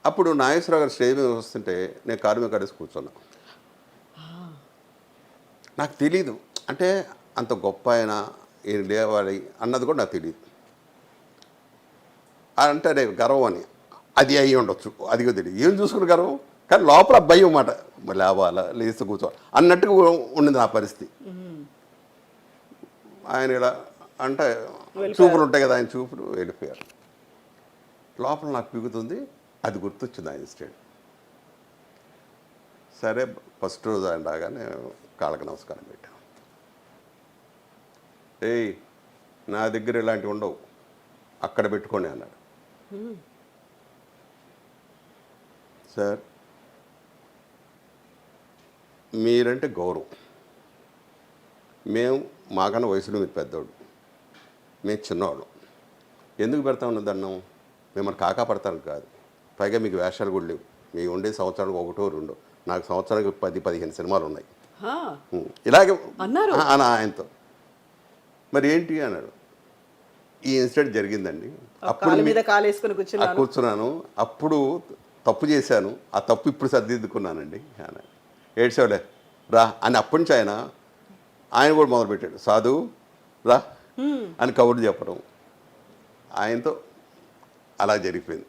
అప్పుడు నాగేశ్వరరావు గారు స్టేజ్ మీద వస్తుంటే నేను కారు మీద కడేసి కూర్చున్నా. నాకు తెలీదు అంటే అంత గొప్ప ఆయన ఈయన లేవాలి అన్నది కూడా నాకు తెలియదు. అంటే నేను గర్వం అని అది అయ్యి ఉండొచ్చు, అది కూడా తెలియదు. ఏం చూసుకుని గర్వం, కానీ లోపల భయం మాట, లేవాలా లేచి కూర్చోవాలి అన్నట్టుగా ఉండింది నా పరిస్థితి. ఆయన ఇలా అంటే చూపులు ఉంటాయి కదా, ఆయన చూపులు వెళ్ళిపోయారు. లోపల నాకు పిగుతుంది, అది గుర్తొచ్చింది ఆయన స్టేట్. సరే ఫస్ట్ రోజు ఆయన రాగానే కాళ్ళకి నమస్కారం పెట్టాను. ఏయ్ నా దగ్గర ఇలాంటివి ఉండవు, అక్కడ పెట్టుకోండి అన్నాడు. సార్ మీరంటే గౌరవం, మేము మాకన్నా వయసులో మీరు పెద్దోడు, మేము చిన్నవాళ్ళు, ఎందుకు పెడతా ఉన్న దండం, మిమ్మల్ని కాకా పడతాను కాదు. పైగా మీకు వేషాలు కూడా లేవు, మీకు ఉండే సంవత్సరానికి ఒకటో రెండో, నాకు సంవత్సరానికి 10-15 సినిమాలు ఉన్నాయి. ఇలాగే అన్న ఆయనతో. మరి ఏంటి అన్నాడు. ఈ ఇన్సిడెంట్ జరిగిందండి, అప్పుడు కూర్చున్నాను, అప్పుడు తప్పు చేశాను, ఆ తప్పు ఇప్పుడు సర్దిద్దుకున్నానండి అని. ఏడ్చేవాళ్ళే రా అని అప్పటి నుంచి ఆయన కూడా మొదలుపెట్టాడు, సాధు రా అని కబుర్లు చెప్పడం. ఆయనతో అలా జరిగిపోయింది.